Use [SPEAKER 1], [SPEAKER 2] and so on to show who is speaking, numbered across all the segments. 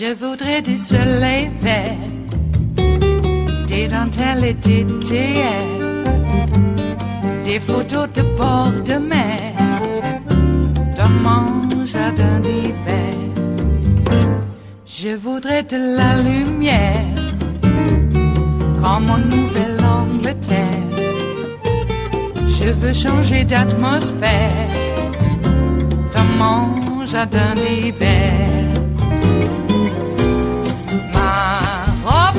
[SPEAKER 1] Je voudrais du soleil vert, des dentelles et des théières, des photos de bord de mer, dans mon jardin d'hiver. Je voudrais de la lumière, comme en Nouvelle-Angleterre. Je veux changer d'atmosphère, dans mon jardin d'hiver.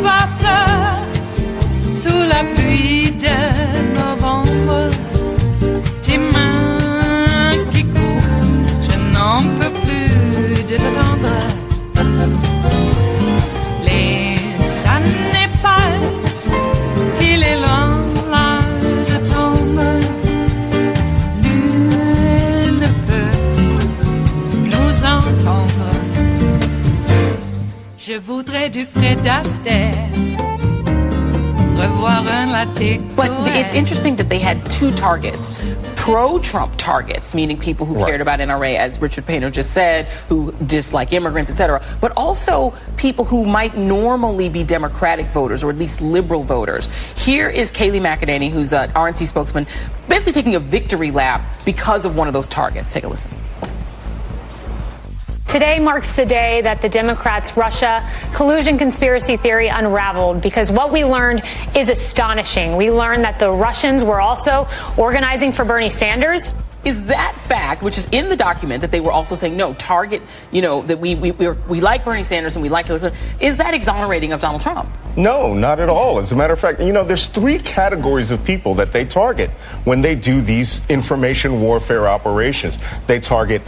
[SPEAKER 1] Ma fleur sous la pluie de novembre, tes mains qui courent, je n'en peux plus de t'attendre. Les années passent, il est loin, là je tombe. Nul ne peut nous entendre. Je voudrais du Fred Astaire, revoir un latte.
[SPEAKER 2] But it's interesting that they had two targets. Pro-Trump targets, meaning people who cared about NRA, as Richard Painter just said, who dislike immigrants, etc., but also people who might normally be Democratic voters, or at least liberal voters. Here is Kayleigh McEnany, who's an RNC spokesman, basically taking a victory lap because of one of those targets. Take a listen.
[SPEAKER 3] Today marks the day that the Democrats' Russia collusion conspiracy theory unraveled, because what we learned is astonishing. We learned that the Russians were also organizing for Bernie Sanders.
[SPEAKER 2] Is that fact, which is in the document, that they were also saying, no, target, that we like Bernie Sanders and we like Hillary Clinton, is that exonerating of Donald Trump?
[SPEAKER 4] No, not at all. As a matter of fact, there's three categories of people that they target when they do these information warfare operations. They target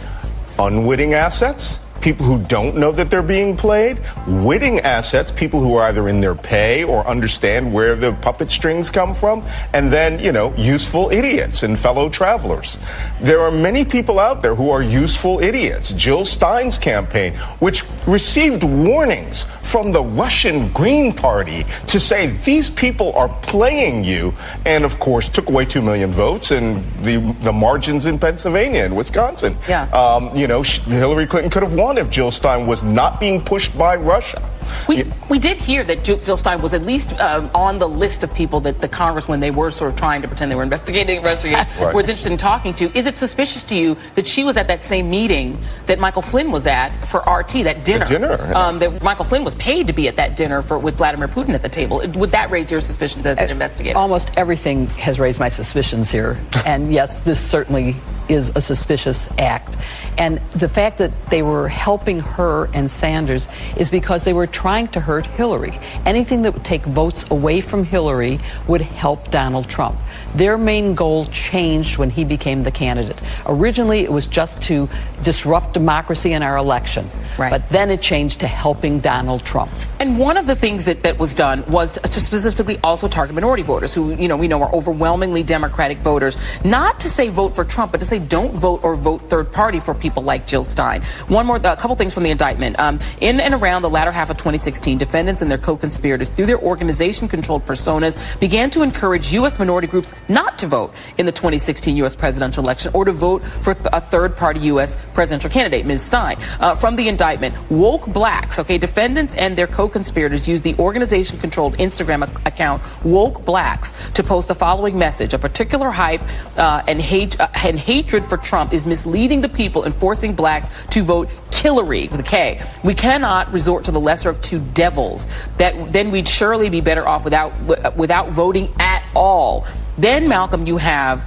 [SPEAKER 4] unwitting assets, people who don't know that they're being played, witting assets, people who are either in their pay or understand where the puppet strings come from, and then, useful idiots and fellow travelers. There are many people out there who are useful idiots. Jill Stein's campaign, which received warnings from the Russian Green Party to say these people are playing you, and of course took away 2 million votes and the margins in Pennsylvania and Wisconsin.
[SPEAKER 2] Yeah.
[SPEAKER 4] Hillary Clinton could have won if Jill Stein was not being pushed by Russia.
[SPEAKER 2] We did hear that Jill Stein was at least on the list of people that the Congress, when they were sort of trying to pretend they were investigating, was interested in talking to. Is it suspicious to you that she was at that same meeting that Michael Flynn was at for RT, that dinner?
[SPEAKER 4] Yes.
[SPEAKER 2] That Michael Flynn was paid to be at that dinner with Vladimir Putin at the table. Would that raise your suspicions as an investigator?
[SPEAKER 5] Almost everything has raised my suspicions here. And yes, this certainly is a suspicious act. And the fact that they were helping her and Sanders is because they were trying to hurt Hillary. Anything that would take votes away from Hillary would help Donald Trump. Their main goal changed when he became the candidate. Originally, it was just to disrupt democracy in our election.
[SPEAKER 2] Right.
[SPEAKER 5] But then it changed to helping Donald Trump.
[SPEAKER 2] And one of the things that was done was to specifically also target minority voters who, we know are overwhelmingly Democratic voters. Not to say vote for Trump, but to say don't vote or vote third party for people like Jill Stein. A couple things from the indictment. In and around the latter half of 2016, defendants and their co-conspirators, through their organization-controlled personas, began to encourage U.S. minority groups not to vote in the 2016 U.S. presidential election or to vote for a third-party U.S. presidential candidate, Ms. Stein. From the indictment, woke blacks, defendants and their co-conspirators used the organization-controlled Instagram account Woke Blacks to post the following message: a particular hype and hatred for Trump is misleading the people and forcing blacks to vote Hillary with a K. We cannot resort to the lesser of two devils. Then we'd surely be better off without voting at all. Then, Malcolm, you have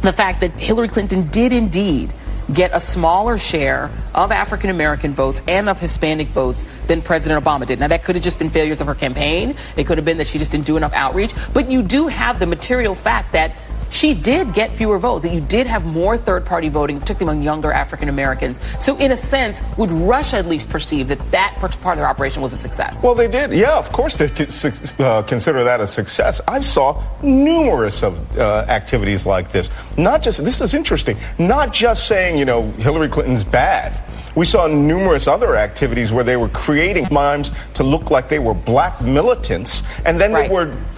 [SPEAKER 2] the fact that Hillary Clinton did indeed get a smaller share of African American votes and of Hispanic votes than President Obama did. Now, that could have just been failures of her campaign. It could have been that she just didn't do enough outreach. But you do have the material fact that she did get fewer votes, that you did have more third-party voting, particularly among younger African Americans. So in a sense, would Russia at least perceive that part of their operation was a success?
[SPEAKER 4] Well, they did. Yeah, of course they consider that a success. I saw numerous of activities like this. This is interesting, not just saying, Hillary Clinton's bad, We saw numerous other activities where they were creating mimes to look like they were black militants, and then
[SPEAKER 2] Right.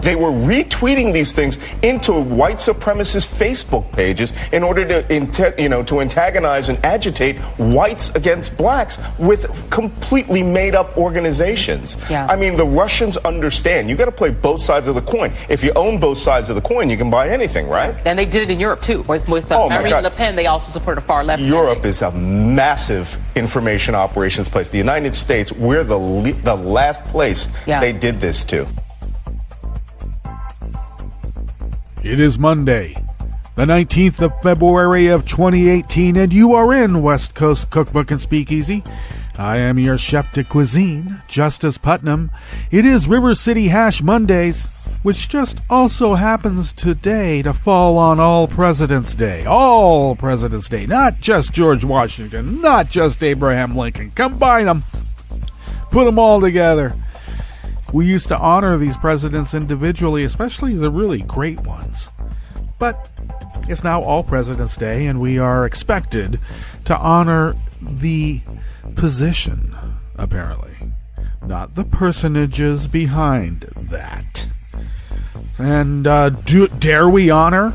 [SPEAKER 4] they were retweeting these things into white supremacist Facebook pages in order to antagonize and agitate whites against blacks with completely made up organizations.
[SPEAKER 2] Yeah.
[SPEAKER 4] I mean, the Russians understand. You got to play both sides of the coin. If you own both sides of the coin, you can buy anything, right?
[SPEAKER 2] And they did it in Europe, too. With
[SPEAKER 4] Oh, my
[SPEAKER 2] Marine
[SPEAKER 4] God.
[SPEAKER 2] Le Pen, they also supported a far left.
[SPEAKER 4] Europe is a massive information operations place. The United States, we're the last place they did this to.
[SPEAKER 6] It is Monday, the 19th of February of 2018, and you are in West Coast Cookbook and Speakeasy. I am your chef de cuisine, Justice Putnam. It is River City Hash Mondays, which just also happens today to fall on All President's Day. All President's Day, not just George Washington, not just Abraham Lincoln. Combine them. Put them all together. We used to honor these presidents individually, especially the really great ones. But it's now All President's Day, and we are expected to honor the position, apparently, not the personages behind that. And dare we honor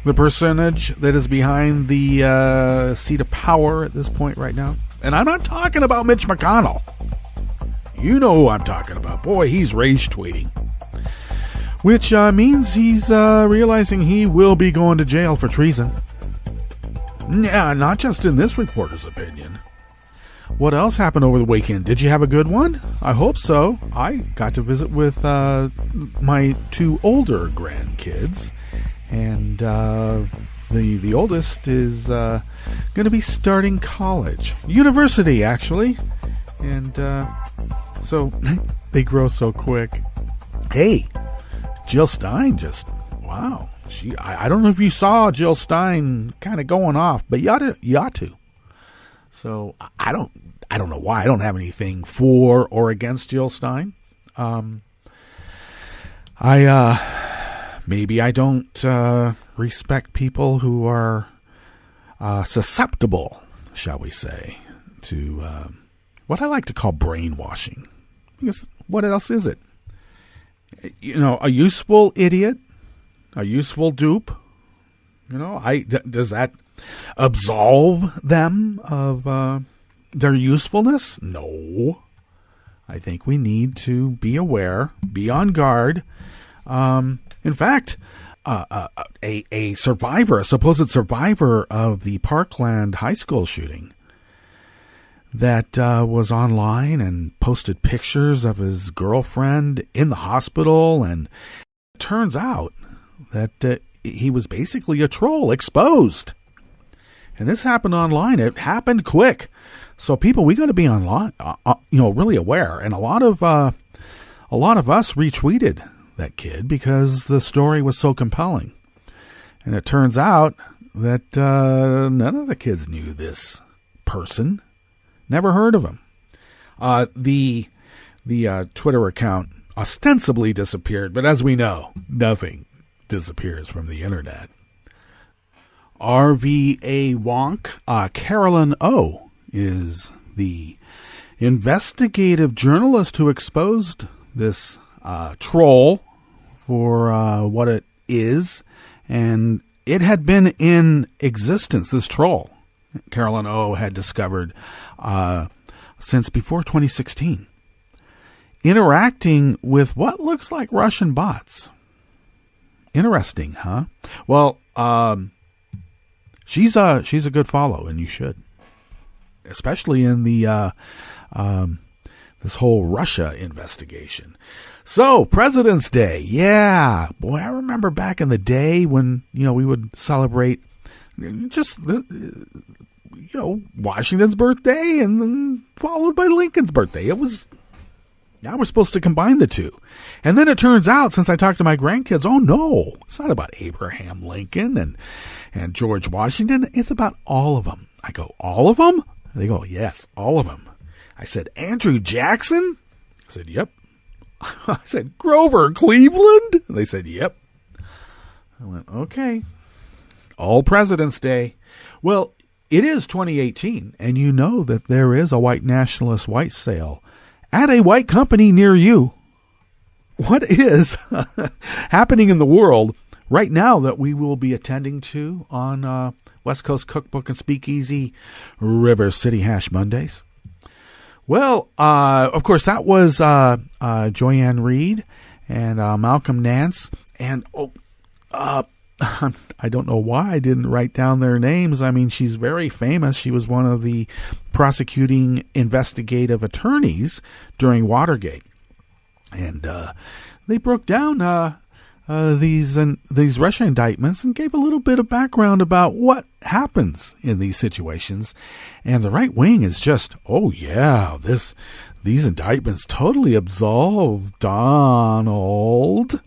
[SPEAKER 6] the personage that is behind the seat of power at this point right now? And I'm not talking about Mitch McConnell. You know who I'm talking about. Boy, he's rage tweeting. Which means he's realizing he will be going to jail for treason. Yeah, not just in this reporter's opinion. What else happened over the weekend? Did you have a good one? I hope so. I got to visit with my two older grandkids. And the oldest is going to be starting college. University, actually. And so they grow so quick. Hey, Jill Stein wow. I don't know if you saw Jill Stein kind of going off, but you ought to. So I don't know why. I don't have anything for or against Jill Stein. Maybe I don't respect people who are susceptible, shall we say, to what I like to call brainwashing. Because what else is it? You know, a useful idiot, a useful dupe. You know, does that absolve them of their usefulness? No. I think we need to be aware, be on guard. In fact, a supposed survivor of the Parkland High School shooting that was online and posted pictures of his girlfriend in the hospital, and it turns out that he was basically a troll, exposed. And this happened online. It happened quick. So people, we got to be online, really aware. And a lot of us retweeted that kid because the story was so compelling. And it turns out that none of the kids knew this person. Never heard of him. The Twitter account ostensibly disappeared, but as we know, nothing disappears from the internet. RVA Wonk, Carolyn O, is the investigative journalist who exposed this troll for what it is, and it had been in existence, this troll. Carolyn O had discovered since before 2016, interacting with what looks like Russian bots. Interesting, huh? Well, she's a good follow, and you should, especially in the this whole Russia investigation. So, President's Day, yeah, boy, I remember back in the day when we would celebrate just Washington's birthday and then followed by Lincoln's birthday. Now we're supposed to combine the two. And then it turns out, since I talked to my grandkids, oh no, it's not about Abraham Lincoln and George Washington. It's about all of them. I go, all of them? They go, yes, all of them. I said, Andrew Jackson? I said, yep. I said, Grover Cleveland? And they said, yep. I went, okay. All President's Day. Well, it is 2018, and you know that there is a white nationalist white sale at a white company near you. What is happening in the world right now that we will be attending to on West Coast Cookbook and Speakeasy River City Hash Mondays? Well, of course, that was Joyanne Reed and Malcolm Nance. And I don't know why I didn't write down their names. I mean, she's very famous. She was one of the prosecuting investigative attorneys during Watergate. And they broke down these Russia indictments and gave a little bit of background about what happens in these situations. And the right wing is just, oh yeah, these indictments totally absolve Donald.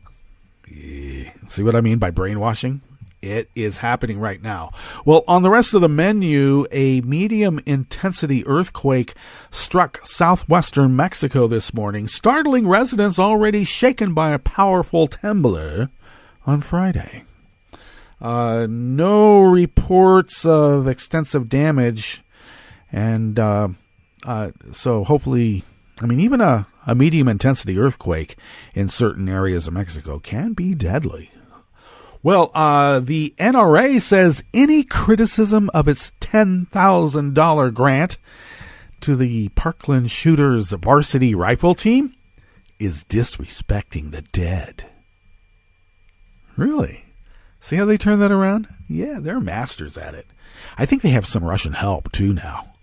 [SPEAKER 6] See what I mean by brainwashing? It is happening right now. Well, on the rest of the menu, a medium-intensity earthquake struck southwestern Mexico this morning, startling residents already shaken by a powerful temblor on Friday. No reports of extensive damage, and so hopefully, I mean, even a medium-intensity earthquake in certain areas of Mexico can be deadly. Well, the NRA says any criticism of its $10,000 grant to the Parkland Shooters varsity rifle team is disrespecting the dead. Really? See how they turn that around? Yeah, they're masters at it. I think they have some Russian help, too, now.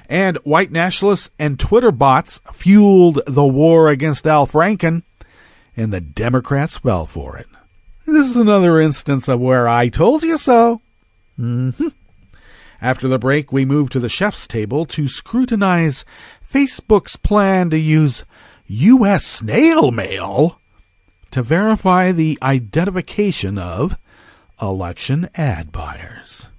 [SPEAKER 6] And white nationalists and Twitter bots fueled the war against Al Franken, and the Democrats fell for it. This is another instance of where I told you so. After the break, we move to the chef's table to scrutinize Facebook's plan to use U.S. snail mail to verify the identification of election ad buyers.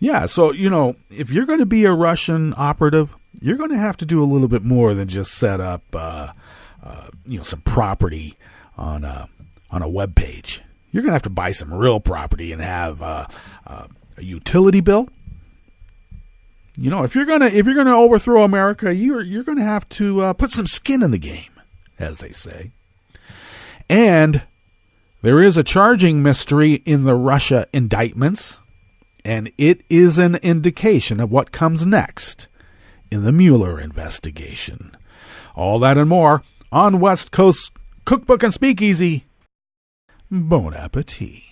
[SPEAKER 6] Yeah, so, you know, if you're going to be a Russian operative, you're going to have to do a little bit more than just set up, some property on a web page. You're going to have to buy some real property and have a utility bill. You know, if you're going to overthrow America, you're going to have to put some skin in the game, as they say. And there is a charging mystery in the Russia indictments, and it is an indication of what comes next in the Mueller investigation. All that and more on West Coast Cookbook and Speakeasy. Bon appetit.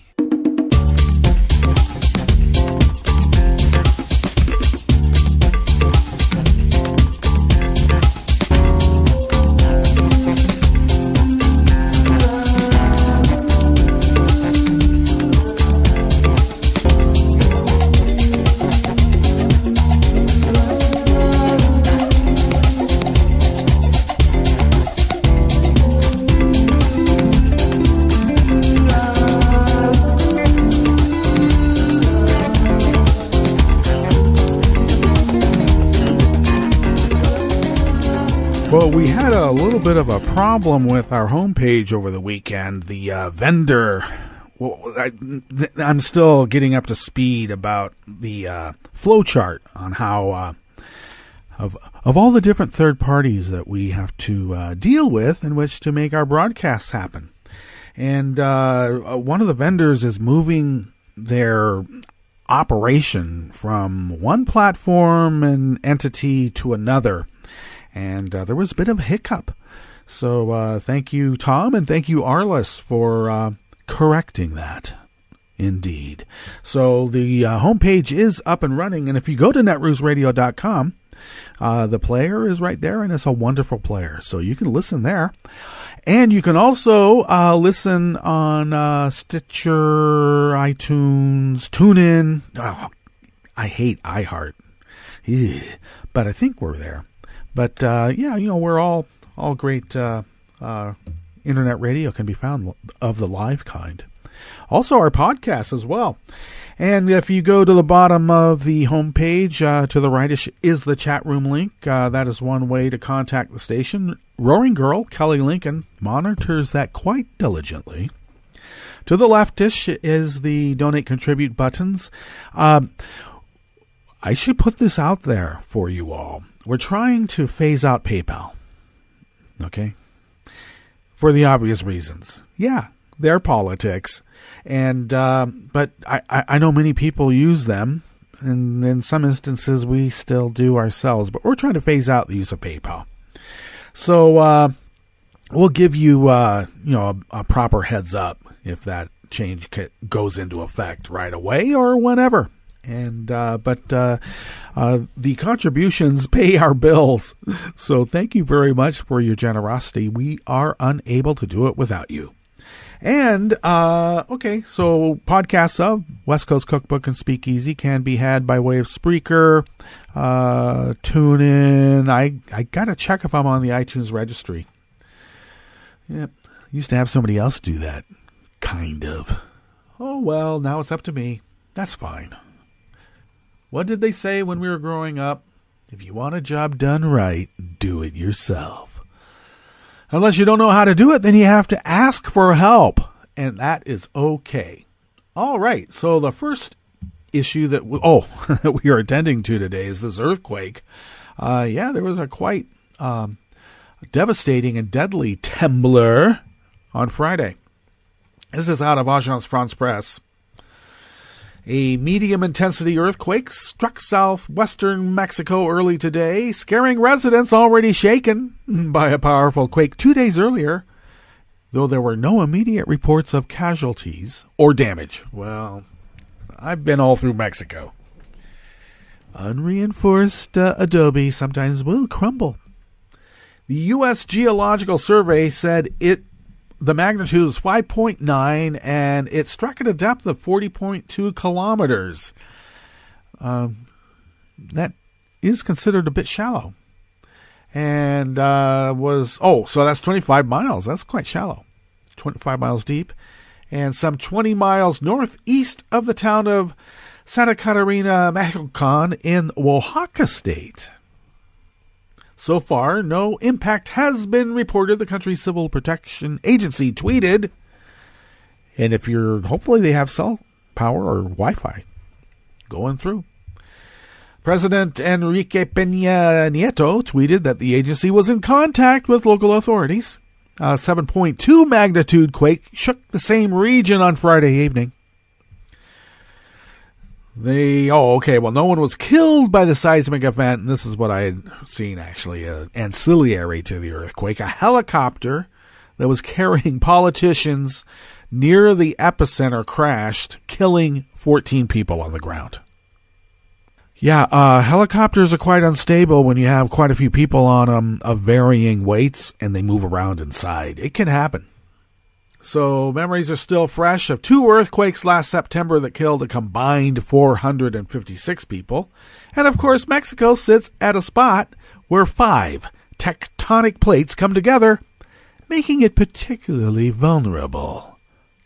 [SPEAKER 6] Well, we had a little bit of a problem with our homepage over the weekend. The vendor, I'm still getting up to speed about the flow chart on how of all the different third parties that we have to deal with in which to make our broadcasts happen. And one of the vendors is moving their operation from one platform and entity to another. And there was a bit of a hiccup. So thank you, Tom, and thank you, Arliss, for correcting that. Indeed. So the homepage is up and running. And if you go to netrootsradio.com, the player is right there, and it's a wonderful player. So you can listen there. And you can also listen on Stitcher, iTunes, TuneIn. Oh, I hate iHeart. But I think we're there. But, we're all great internet radio can be found of the live kind. Also, our podcasts as well. And if you go to the bottom of the homepage, to the right is the chat room link. That is one way to contact the station. Roaring Girl, Kelly Lincoln, monitors that quite diligently. To the leftish is the donate contribute buttons. I should put this out there for you all. We're trying to phase out PayPal. Okay? For the obvious reasons. Yeah, they're politics. And but I know many people use them. And in some instances, we still do ourselves. But we're trying to phase out the use of PayPal. So we'll give you, a proper heads up if that change goes into effect right away or whenever. And but the contributions pay our bills. So thank you very much for your generosity. We are unable to do it without you. And, okay, so podcasts of West Coast Cookbook and Speakeasy can be had by way of Spreaker, TuneIn. I got to check if I'm on the iTunes registry. Yep, used to have somebody else do that, kind of. Oh, well, now it's up to me. That's fine. What did they say when we were growing up? If you want a job done right, do it yourself. Unless you don't know how to do it, then you have to ask for help. And that is okay. All right. So the first issue that we are attending to today is this earthquake. There was a quite devastating and deadly trembler on Friday. This is out of Agence France-Presse. A medium-intensity earthquake struck southwestern Mexico early today, scaring residents already shaken by a powerful quake 2 days earlier, though there were no immediate reports of casualties or damage. Well, I've been all through Mexico. Unreinforced adobe sometimes will crumble. The U.S. Geological Survey said the magnitude is 5.9, and it struck at a depth of 40.2 kilometers. That is considered a bit shallow. And so that's 25 miles. That's quite shallow. 25 miles deep. And some 20 miles northeast of the town of Santa Catarina, Mexican in Oaxaca State. So far, no impact has been reported, the country's Civil Protection Agency tweeted. And hopefully they have cell power or Wi-Fi going through. President Enrique Peña Nieto tweeted that the agency was in contact with local authorities. A 7.2 magnitude quake shook the same region on Friday evening. No one was killed by the seismic event. And this is what I had seen, actually, ancillary to the earthquake. A helicopter that was carrying politicians near the epicenter crashed, killing 14 people on the ground. Yeah, helicopters are quite unstable when you have quite a few people on them of varying weights and they move around inside. It can happen. So memories are still fresh of 2 earthquakes last September that killed a combined 456 people. And of course, Mexico sits at a spot where 5 tectonic plates come together, making it particularly vulnerable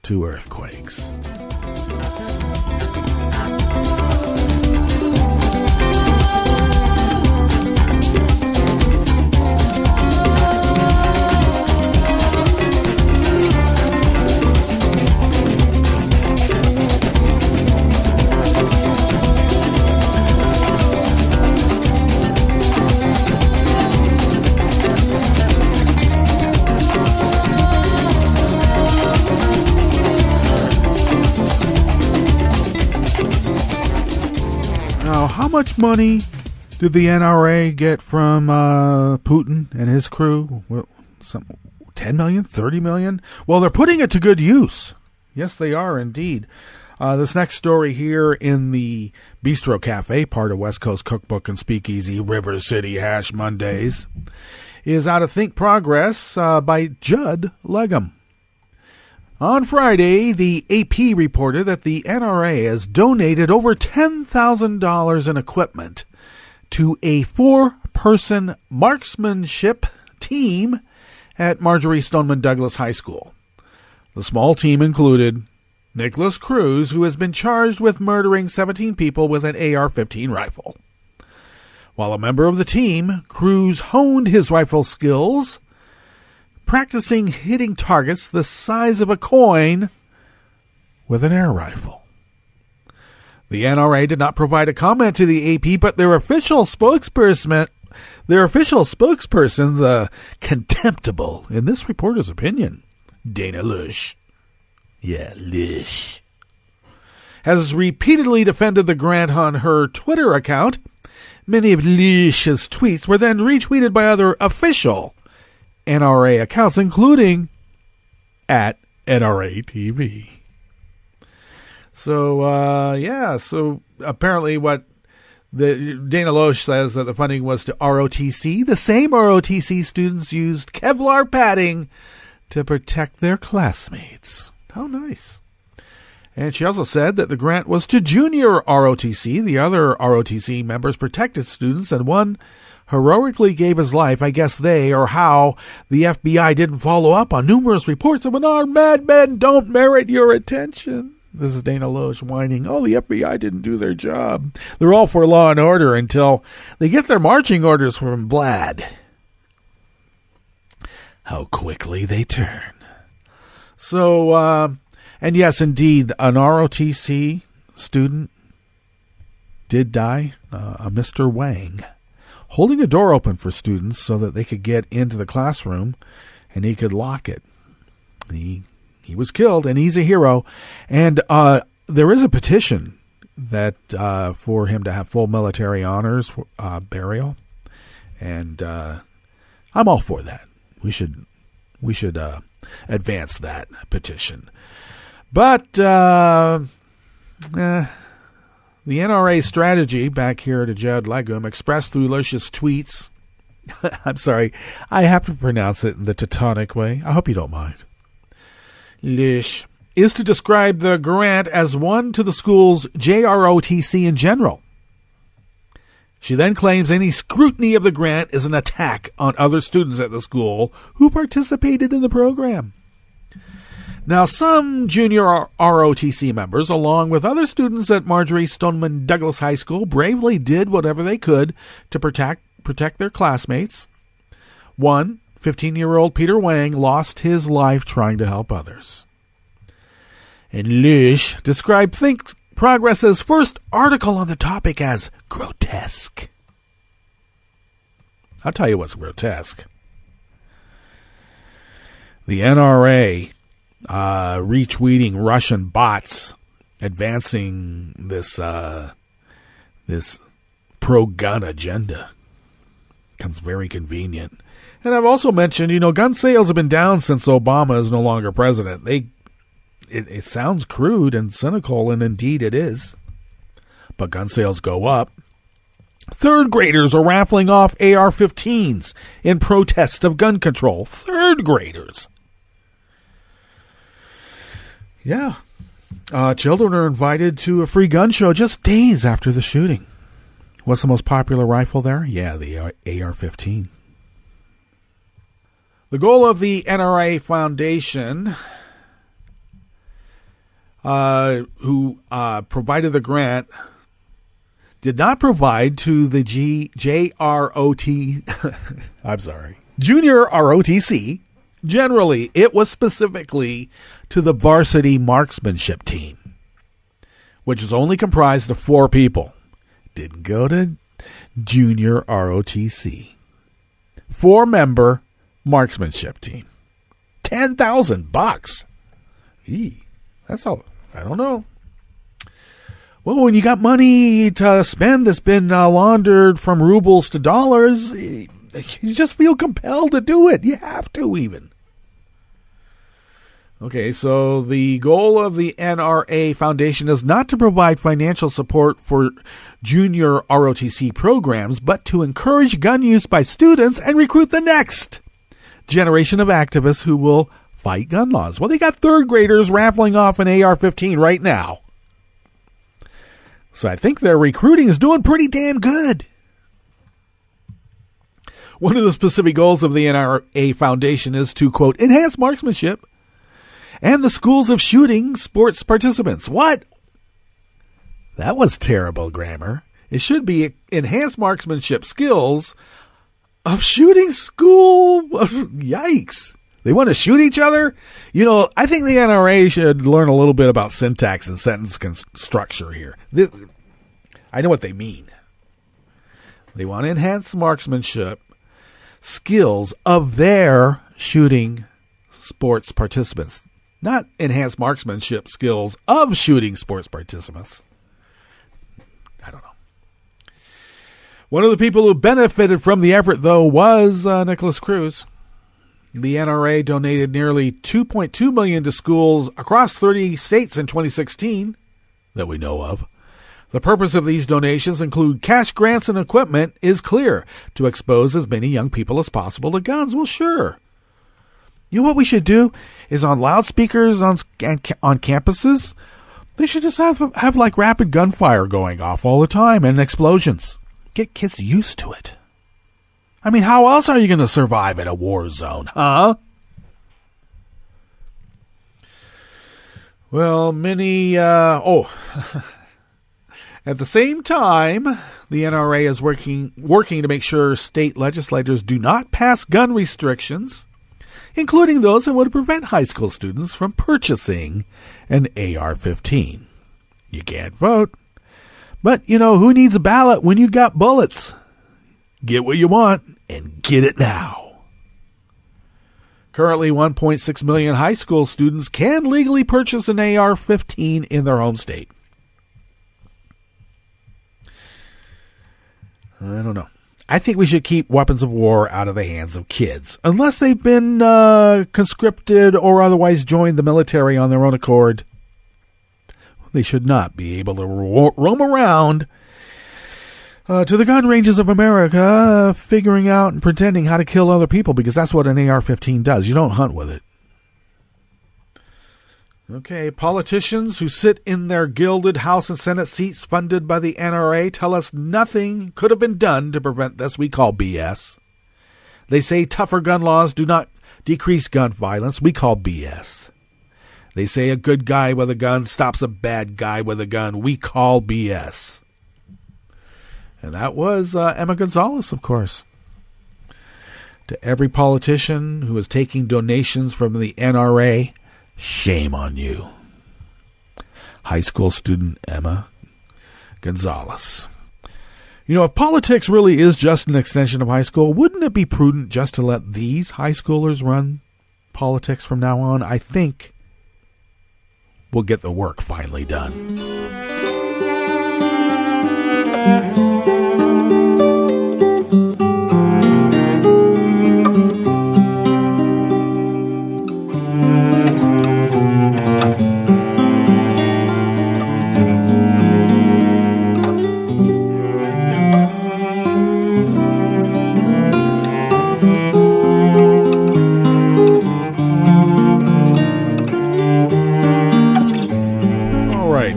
[SPEAKER 6] to earthquakes. How much money did the NRA get from Putin and his crew? Well, 10 million, 30 million? Well, they're putting it to good use. Yes, they are indeed. This next story here in the Bistro Cafe, part of West Coast Cookbook and Speakeasy, River City Hash Mondays, is out of Think Progress by Judd Legum. On Friday, the AP reported that the NRA has donated over $10,000 in equipment to a 4-person marksmanship team at Marjorie Stoneman Douglas High School. The small team included Nicholas Cruz, who has been charged with murdering 17 people with an AR-15 rifle. While a member of the team, Cruz honed his rifle skills, practicing hitting targets the size of a coin with an air rifle. The NRA did not provide a comment to the AP, but their official spokesperson, the contemptible, in this reporter's opinion, Dana Loesch, has repeatedly defended the grant on her Twitter account. Many of Loesch's tweets were then retweeted by other official NRA accounts, including at NRA TV. So apparently what the Dana Loesch says that the funding was to ROTC. The same ROTC students used Kevlar padding to protect their classmates. How nice. And she also said that the grant was to junior ROTC. The other ROTC members protected students, and one heroically gave his life. I guess they, or how, the FBI didn't follow up on numerous reports of when our madmen don't merit your attention. This is Dana Loesch whining, oh, the FBI didn't do their job. They're all for law and order until they get their marching orders from Vlad. How quickly they turn. So, and yes, indeed, an ROTC student did die, a Mr. Wang, holding a door open for students so that they could get into the classroom and he could lock it. He was killed, and he's a hero. And there is a petition that for him to have full military honors burial, and I'm all for that. We should advance that petition. But the NRA strategy back here to Judd Legum, expressed through Loesch's tweets. I'm sorry, I have to pronounce it in the Teutonic way. I hope you don't mind. Loesch is to describe the grant as one to the school's JROTC in general. She then claims any scrutiny of the grant is an attack on other students at the school who participated in the program. Now, some junior ROTC members, along with other students at Marjorie Stoneman Douglas High School, bravely did whatever they could to protect their classmates. 15-year-old Peter Wang lost his life trying to help others. And Loesch described Think Progress's first article on the topic as grotesque. I'll tell you what's grotesque. The NRA retweeting Russian bots advancing this pro-gun agenda. Becomes very convenient. And I've also mentioned, gun sales have been down since Obama is no longer president. It sounds crude and cynical, and indeed it is. But gun sales go up. Third graders are raffling off AR-15s in protest of gun control. Third graders. Yeah. Children are invited to a free gun show just days after the shooting. What's the most popular rifle there? Yeah, the AR-15. The goal of the NRA Foundation, who provided the grant, did not provide to the Junior ROTC. Generally, it was specifically to the varsity marksmanship team, which was only comprised of 4 people. Didn't go to Junior ROTC. 4-member marksmanship team. $10,000. That's all. I don't know. Well, when you got money to spend that's been laundered from rubles to dollars, you just feel compelled to do it. You have to, even. Okay, so the goal of the NRA Foundation is not to provide financial support for junior ROTC programs, but to encourage gun use by students and recruit the next generation of activists who will fight gun laws. Well, they got third graders raffling off an AR-15 right now. So I think their recruiting is doing pretty damn good. One of the specific goals of the NRA Foundation is to, quote, enhance marksmanship and the schools of shooting sports participants. What? That was terrible grammar. It should be enhance marksmanship skills of shooting school. Yikes. They want to shoot each other? I think the NRA should learn a little bit about syntax and sentence structure here. I know what they mean. They want to enhance marksmanship skills of their shooting sports participants, not enhance marksmanship skills of shooting sports participants. I don't know. One of the people who benefited from the effort, though, was Nicholas Cruz. The NRA donated nearly $2.2 million to schools across 30 states in 2016 that we know of. The purpose of these donations include cash grants and equipment is clear, to expose as many young people as possible to guns. Well, sure. You know what we should do is on loudspeakers on campuses, they should just have like rapid gunfire going off all the time and explosions. Get kids used to it. I mean, how else are you going to survive in a war zone, huh? Well, at the same time, the NRA is working to make sure state legislators do not pass gun restrictions, including those that would prevent high school students from purchasing an AR-15. You can't vote. But, who needs a ballot when you got bullets? Get what you want and get it now. Currently, 1.6 million high school students can legally purchase an AR-15 in their home state. I don't know. I think we should keep weapons of war out of the hands of kids, unless they've been conscripted or otherwise joined the military on their own accord. They should not be able to roam around to the gun ranges of America, figuring out and pretending how to kill other people, because that's what an AR-15 does. You don't hunt with it. Okay, politicians who sit in their gilded House and Senate seats funded by the NRA tell us nothing could have been done to prevent this. We call BS. They say tougher gun laws do not decrease gun violence. We call BS. They say a good guy with a gun stops a bad guy with a gun. We call BS. And that was Emma Gonzalez, of course. To every politician who is taking donations from the NRA, shame on you. High school student Emma Gonzalez. If politics really is just an extension of high school, wouldn't it be prudent just to let these high schoolers run politics from now on? I think we'll get the work finally done.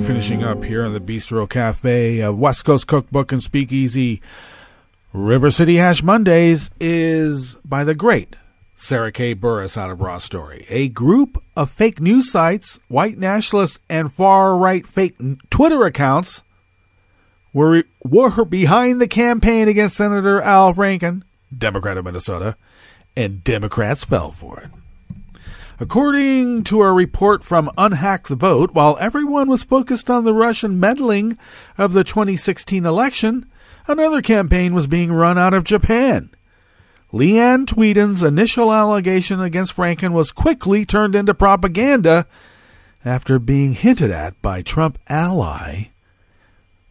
[SPEAKER 6] Finishing up here in the Bistro Cafe of West Coast Cookbook and Speakeasy, River City Hash Mondays is by the great Sarah K. Burris out of Raw Story. A group of fake news sites, white nationalists, and far-right fake Twitter accounts were behind the campaign against Senator Al Franken, Democrat of Minnesota, and Democrats fell for it. According to a report from Unhack the Vote, while everyone was focused on the Russian meddling of the 2016 election, another campaign was being run out of Japan. Leanne Tweeden's initial allegation against Franken was quickly turned into propaganda after being hinted at by Trump ally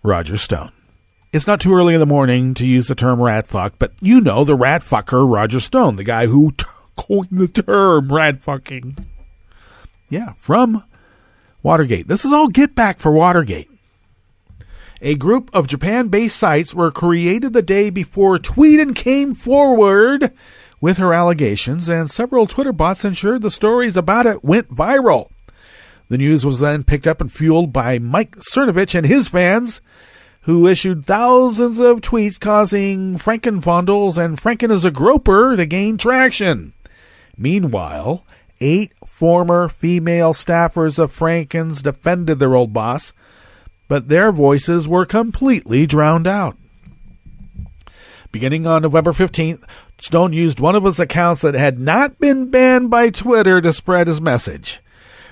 [SPEAKER 6] Roger Stone. It's not too early in the morning to use the term rat fuck, but the rat fucker Roger Stone, the guy who coined the term rat fucking. Yeah, from Watergate. This is all get back for Watergate. A group of Japan-based sites were created the day before Tweeden came forward with her allegations, and several Twitter bots ensured the stories about it went viral. The news was then picked up and fueled by Mike Cernovich and his fans, who issued thousands of tweets causing Franken fondles and Franken is a groper to gain traction. Meanwhile, 8 former female staffers of Franken's defended their old boss, but their voices were completely drowned out. Beginning on November 15th, Stone used one of his accounts that had not been banned by Twitter to spread his message.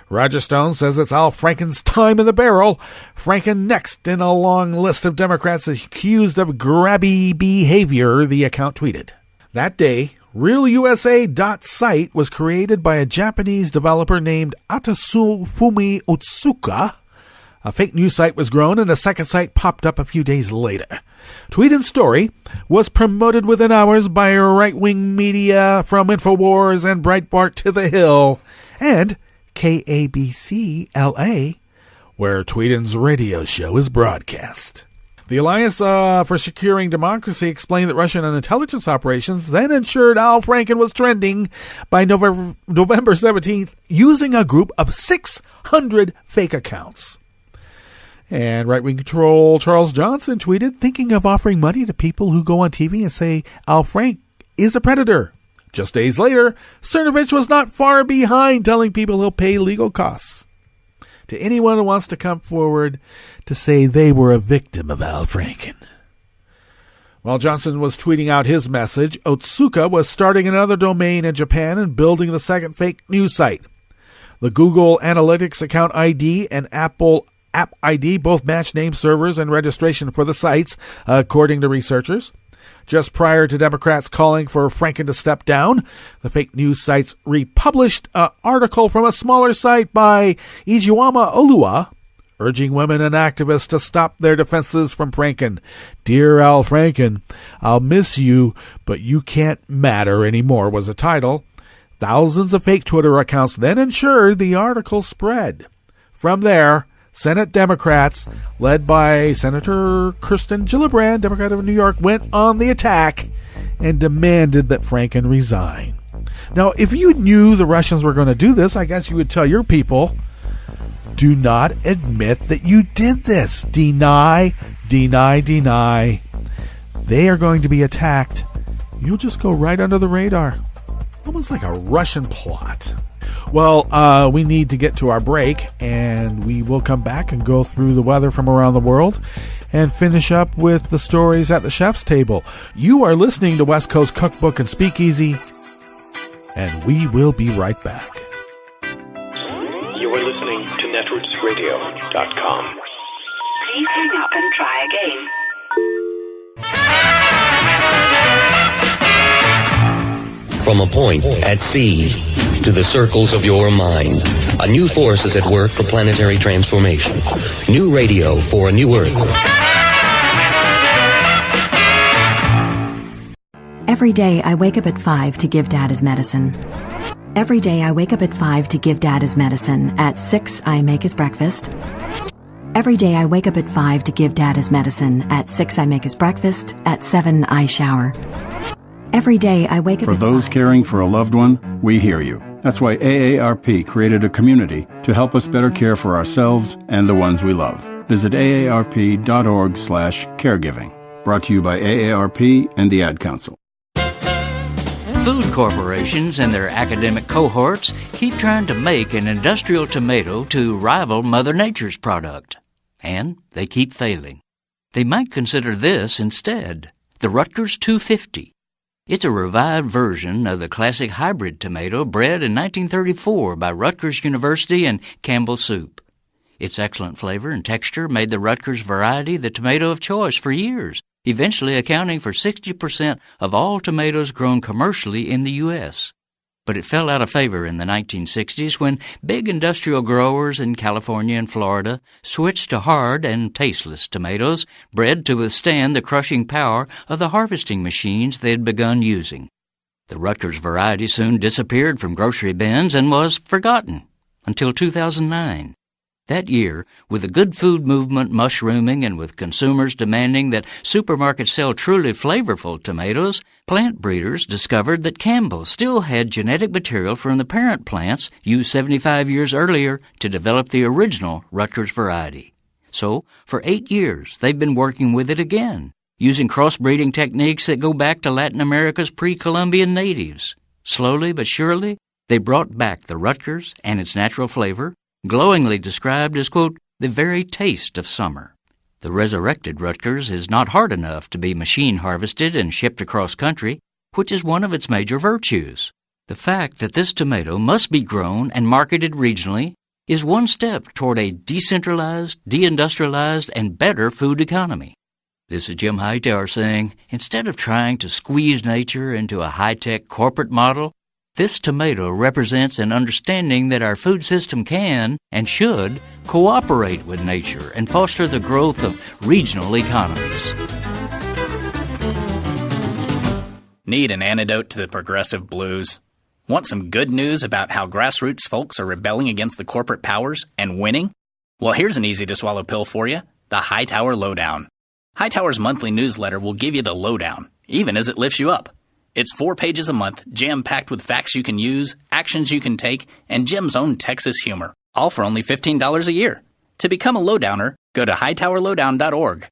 [SPEAKER 6] Roger Stone says it's Al Franken's time in the barrel. Franken next in a long list of Democrats accused of grabby behavior, the account tweeted. That day, RealUSA.site was created by a Japanese developer named Atasufumi Otsuka. A fake news site was grown and a second site popped up a few days later. Tweet and Story was promoted within hours by right-wing media from InfoWars and Breitbart to The Hill and KABC LA, where Tweeden's radio show is broadcast. The Alliance for Securing Democracy explained that Russian intelligence operations then ensured Al Franken was trending by November 17th using a group of 600 fake accounts. And right-wing control Charles Johnson tweeted, thinking of offering money to people who go on TV and say Al Frank is a predator. Just days later, Cernovich was not far behind, telling people he'll pay legal costs to anyone who wants to come forward to say they were a victim of Al Franken. While Johnson was tweeting out his message, Otsuka was starting another domain in Japan and building the second fake news site. The Google Analytics account ID and Apple App ID both match name servers and registration for the sites, according to researchers. Just prior to Democrats calling for Franken to step down, the fake news sites republished an article from a smaller site by Ijiwama Olua, urging women and activists to stop their defenses from Franken. Dear Al Franken, I'll miss you, but you can't matter anymore was the title. Thousands of fake Twitter accounts then ensured the article spread. From there, Senate Democrats, led by Senator Kirsten Gillibrand, Democrat of New York, went on the attack and demanded that Franken resign. Now, if you knew the Russians were going to do this, I guess you would tell your people, do not admit that you did this. Deny, deny, deny. They are going to be attacked. You'll just go right under the radar. Almost like a Russian plot. Well, we need to get to our break, and we will come back and go through the weather from around the world and finish up with the stories at the chef's table. You are listening to West Coast Cookbook and Speakeasy, and we will be right back.
[SPEAKER 7] You are listening to netrootsradio.com.
[SPEAKER 8] Please hang up and try again.
[SPEAKER 9] From a point at sea to the circles of your mind, a new force is at work for planetary transformation. New radio for a new Earth.
[SPEAKER 10] Every day I wake up at 5 to give Dad his medicine. Every day I wake up at 5 to give Dad his medicine. At 6 I make his breakfast. Every day I wake up at 5 to give Dad his medicine. At 6 I make his breakfast. At 7 I shower. Every day I wake up
[SPEAKER 11] For
[SPEAKER 10] at
[SPEAKER 11] those
[SPEAKER 10] 5.
[SPEAKER 11] caring for a loved one, we hear you. That's why AARP created a community to help us better care for ourselves and the ones we love. Visit aarp.org/caregiving. Brought to you by AARP and the Ad Council.
[SPEAKER 12] Food corporations and their academic cohorts keep trying to make an industrial tomato to rival Mother Nature's product. And they keep failing. They might consider this instead, the Rutgers 250. It's a revived version of the classic hybrid tomato bred in 1934 by Rutgers University and Campbell Soup. Its excellent flavor and texture made the Rutgers variety the tomato of choice for years, eventually accounting for 60% of all tomatoes grown commercially in the U.S. But it fell out of favor in the 1960s when big industrial growers in California and Florida switched to hard and tasteless tomatoes bred to withstand the crushing power of the harvesting machines they had begun using. The Rutgers variety soon disappeared from grocery bins and was forgotten until 2009. That year, with the good food movement mushrooming and with consumers demanding that supermarkets sell truly flavorful tomatoes, plant breeders discovered that Campbell still had genetic material from the parent plants used 75 years earlier to develop the original Rutgers variety. So, for 8 years, they've been working with it again, using crossbreeding techniques that go back to Latin America's pre-Columbian natives. Slowly but surely, they brought back the Rutgers and its natural flavor, glowingly described as, quote, the very taste of summer. The The resurrected Rutgers is not hard enough to be machine harvested and shipped across country, which is one of its major virtues. The fact that this tomato must be grown and marketed regionally is one step toward a decentralized, deindustrialized, and better food economy. This is Jim Hightower saying, instead of trying to squeeze nature into a high-tech corporate model, this tomato represents an understanding that our food system can and should cooperate with nature and foster the growth of regional economies.
[SPEAKER 13] Need an antidote to the progressive blues? Want some good news about how grassroots folks are rebelling against the corporate powers and winning? Well, here's an easy-to-swallow pill for you, the Hightower Lowdown. Hightower's monthly newsletter will give you the lowdown, even as it lifts you up. It's 4 pages a month, jam-packed with facts you can use, actions you can take, and Jim's own Texas humor, all for only $15 a year. To become a lowdowner, go to hightowerlowdown.org.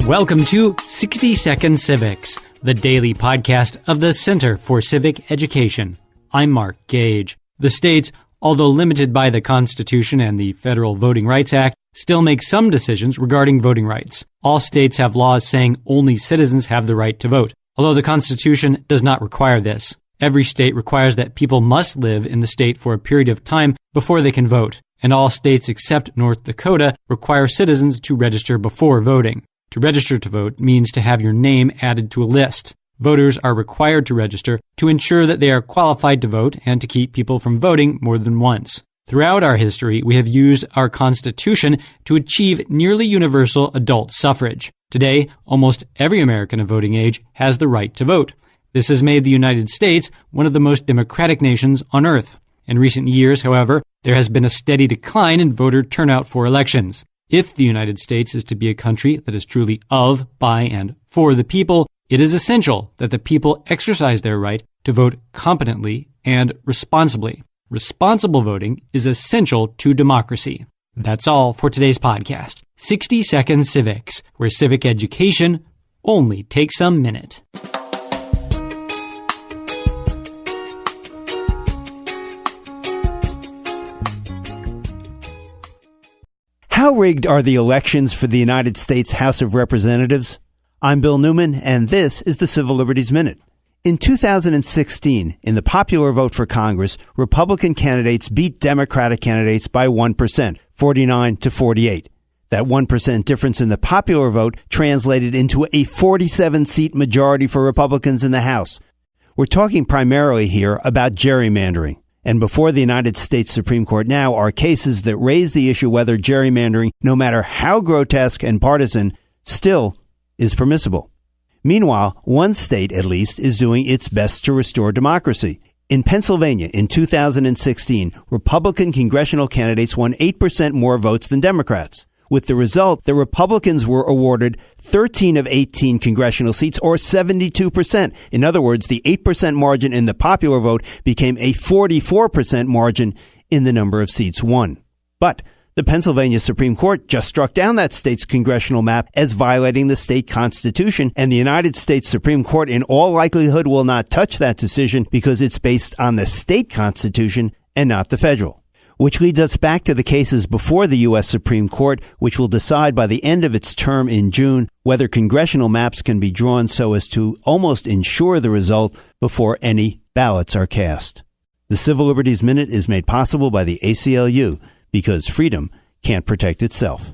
[SPEAKER 14] Welcome to 60 Second Civics, the daily podcast of the Center for Civic Education. I'm Mark Gage. The states, although limited by the Constitution and the Federal Voting Rights Act, still make some decisions regarding voting rights. All states have laws saying only citizens have the right to vote, although the Constitution does not require this. Every state requires that people must live in the state for a period of time before they can vote, and all states except North Dakota require citizens to register before voting. To register to vote means to have your name added to a list. Voters are required to register to ensure that they are qualified to vote and to keep people from voting more than once. Throughout our history, we have used our Constitution to achieve nearly universal adult suffrage. Today, almost every American of voting age has the right to vote. This has made the United States one of the most democratic nations on earth. In recent years, however, there has been a steady decline in voter turnout for elections. If the United States is to be a country that is truly of, by, and for the people, it is essential that the people exercise their right to vote competently and responsibly. Responsible voting is essential to democracy. That's all for today's podcast, 60 Second Civics, where civic education only takes a minute.
[SPEAKER 15] How rigged are the elections for the United States House of Representatives? I'm Bill Newman, and this is the Civil Liberties Minute. In 2016, in the popular vote for Congress, Republican candidates beat Democratic candidates by 1%, 49 to 48. That 1% difference in the popular vote translated into a 47-seat majority for Republicans in the House. We're talking primarily here about gerrymandering. And before the United States Supreme Court now are cases that raise the issue whether gerrymandering, no matter how grotesque and partisan, still is permissible. Meanwhile, one state, at least, is doing its best to restore democracy. In Pennsylvania, in 2016, Republican congressional candidates won 8% more votes than Democrats, with the result that Republicans were awarded 13 of 18 congressional seats, or 72%. In other words, the 8% margin in the popular vote became a 44% margin in the number of seats won. But the Pennsylvania Supreme Court just struck down that state's congressional map as violating the state constitution, and the United States Supreme Court in all likelihood will not touch that decision because it's based on the state constitution and not the federal. Which leads us back to the cases before the U.S. Supreme Court, which will decide by the end of its term in June whether congressional maps can be drawn so as to almost ensure the result before any ballots are cast. The Civil Liberties Minute is made possible by the ACLU, because freedom can't protect itself.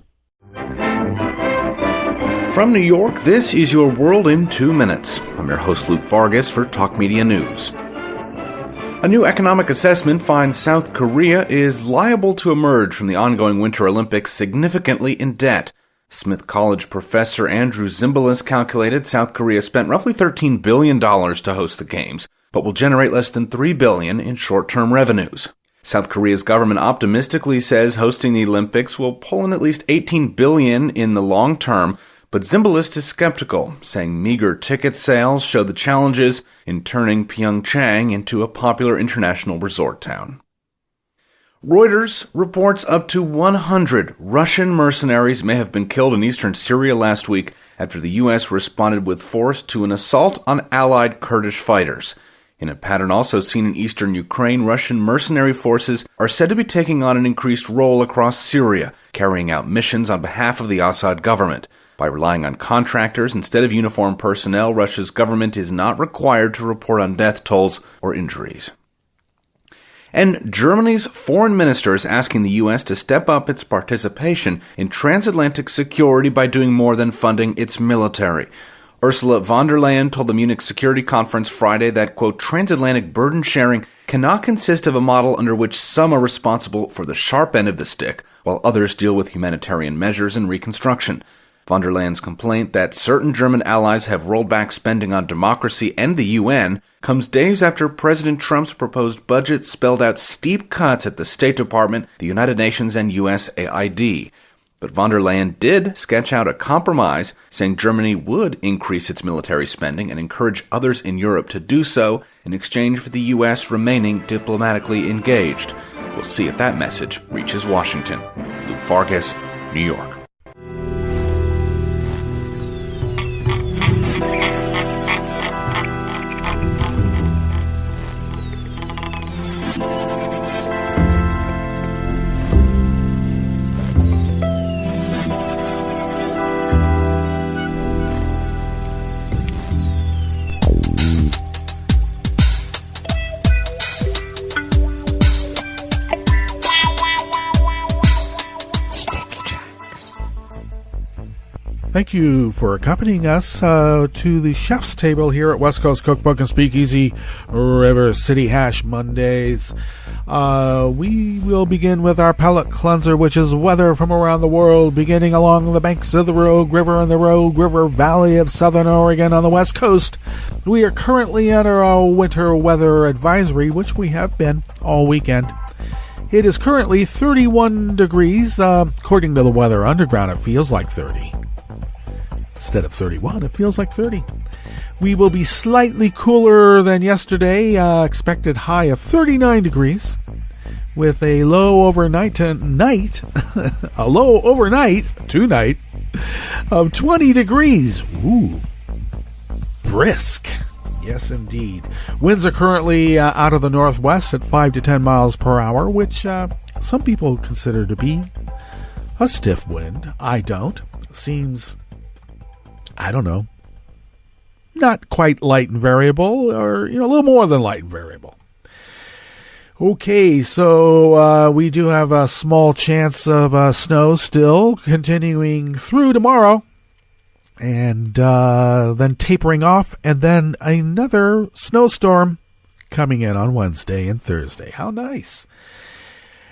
[SPEAKER 16] From New York, this is your World in 2 Minutes. I'm your host, Luke Vargas, for Talk Media News. A new economic assessment finds South Korea is liable to emerge from the ongoing Winter Olympics significantly in debt. Smith College professor Andrew Zimbalist calculated South Korea spent roughly $13 billion to host the Games, but will generate less than $3 billion in short-term revenues. South Korea's government optimistically says hosting the Olympics will pull in at least $18 billion in the long term, but Zimbalist is skeptical, saying meager ticket sales show the challenges in turning Pyeongchang into a popular international resort town. Reuters reports up to 100 Russian mercenaries may have been killed in eastern Syria last week after the U.S. responded with force to an assault on allied Kurdish fighters. In a pattern also seen in eastern Ukraine, Russian mercenary forces are said to be taking on an increased role across Syria, carrying out missions on behalf of the Assad government. By relying on contractors instead of uniformed personnel, Russia's government is not required to report on death tolls or injuries. And Germany's foreign minister is asking the U.S. to step up its participation in transatlantic security by doing more than funding its military. Ursula von der Leyen told the Munich Security Conference Friday that, quote, transatlantic burden sharing cannot consist of a model under which some are responsible for the sharp end of the stick, while others deal with humanitarian measures and reconstruction. Von der Leyen's complaint that certain German allies have rolled back spending on democracy and the UN comes days after President Trump's proposed budget spelled out steep cuts at the State Department, the United Nations, and USAID. But von der Leyen did sketch out a compromise, saying Germany would increase its military spending and encourage others in Europe to do so in exchange for the U.S. remaining diplomatically engaged. We'll see if that message reaches Washington. Luke Vargas, New York.
[SPEAKER 6] Thank you for accompanying us to the chef's table here at West Coast Cookbook and Speakeasy, River City Hash Mondays. We will begin with our palate cleanser, which is weather from around the world, beginning along the banks of the Rogue River and the Rogue River Valley of Southern Oregon on the West Coast. We are currently under our winter weather advisory, which we have been all weekend. It is currently 31 degrees. According to the Weather Underground, it feels like 30. Instead of 31, it feels like 30. We will be slightly cooler than yesterday, expected high of 39 degrees, with a low overnight tonight of 20 degrees. Ooh, brisk. Yes, indeed. Winds are currently out of the northwest at 5 to 10 miles per hour, which some people consider to be a stiff wind. I don't. Seems, I don't know, not quite light and variable, or a little more than light and variable. Okay, so we do have a small chance of snow still continuing through tomorrow, and then tapering off, and then another snowstorm coming in on Wednesday and Thursday. How nice.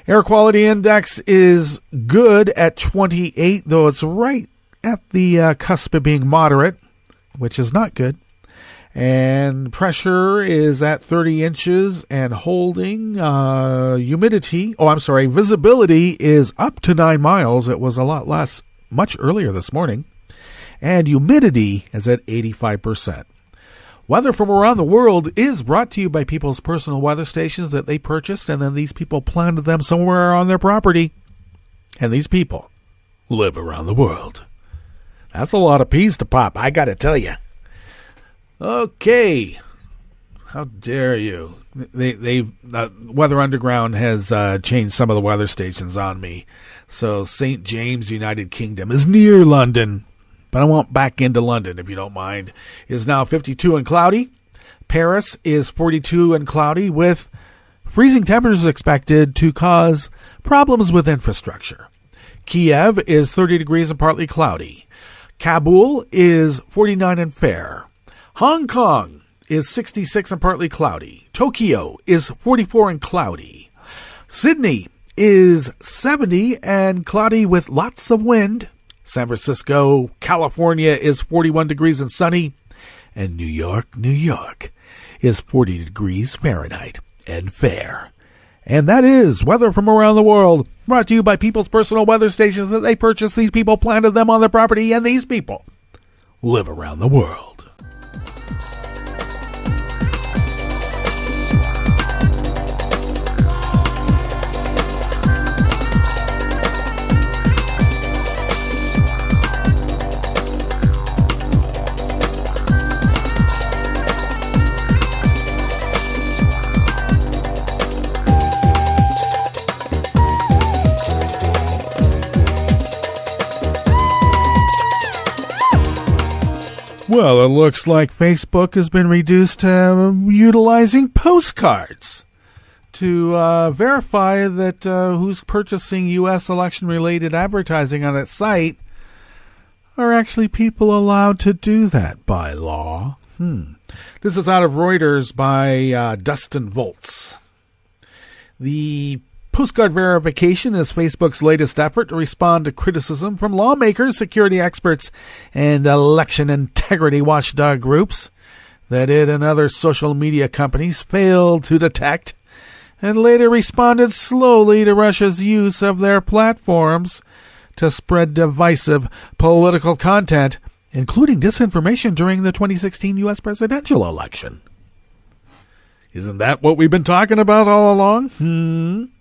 [SPEAKER 6] Air quality index is good at 28, though it's right at the cusp of being moderate, which is not good. And pressure is at 30 inches and holding. Visibility is up to 9 miles. It was a lot less much earlier this morning. And humidity is at 85%. Weather from around the world is brought to you by people's personal weather stations that they purchased, and then these people planted them somewhere on their property. And these people live around the world. That's a lot of peas to pop, I gotta tell you. Okay. How dare you? Weather Underground has changed some of the weather stations on me. So St. James, United Kingdom is near London, but I won't back into London if you don't mind. Is now 52 and cloudy. Paris is 42 and cloudy with freezing temperatures expected to cause problems with infrastructure. Kiev is 30 degrees and partly cloudy. Kabul is 49 and fair. Hong Kong is 66 and partly cloudy. Tokyo is 44 and cloudy. Sydney is 70 and cloudy with lots of wind. San Francisco, California is 41 degrees and sunny. And New York is 40 degrees Fahrenheit and fair. And that is weather from around the world, brought to you by people's personal weather stations that they purchased. These people planted them on their property, and these people live around the world. Well, it looks like Facebook has been reduced to utilizing postcards to verify that who's purchasing U.S. election-related advertising on its site. Are actually people allowed to do that by law? This is out of Reuters by Dustin Volz. The postcard verification is Facebook's latest effort to respond to criticism from lawmakers, security experts, and election integrity watchdog groups that it and other social media companies failed to detect and later responded slowly to Russia's use of their platforms to spread divisive political content, including disinformation during the 2016 U.S. presidential election. Isn't that what we've been talking about all along?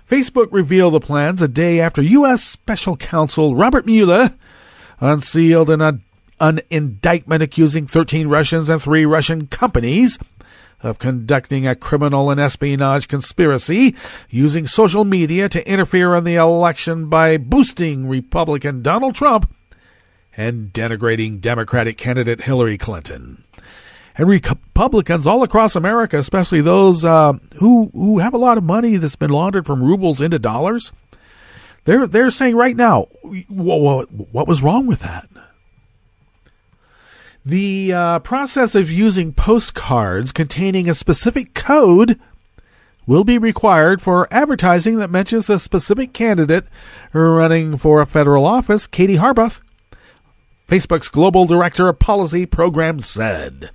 [SPEAKER 6] Facebook revealed the plans a day after U.S. Special Counsel Robert Mueller unsealed an indictment accusing 13 Russians and 3 Russian companies of conducting a criminal and espionage conspiracy using social media to interfere in the election by boosting Republican Donald Trump and denigrating Democratic candidate Hillary Clinton. And Republicans all across America, especially those who have a lot of money that's been laundered from rubles into dollars, they're saying right now, what was wrong with that? The process of using postcards containing a specific code will be required for advertising that mentions a specific candidate running for a federal office, Katie Harbath, Facebook's global director of policy programs, said.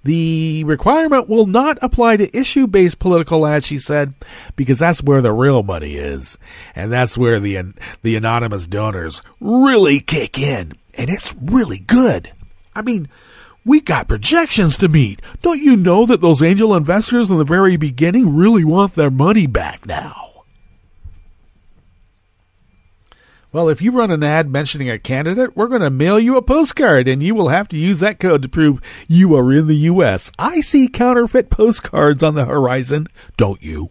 [SPEAKER 6] The requirement will not apply to issue-based political ads, she said, because that's where the real money is. And that's where the anonymous donors really kick in. And it's really good. I mean, we got projections to meet. Don't you know that those angel investors in the very beginning really want their money back now? Well, if you run an ad mentioning a candidate, we're going to mail you a postcard, and you will have to use that code to prove you are in the U.S. I see counterfeit postcards on the horizon, don't you?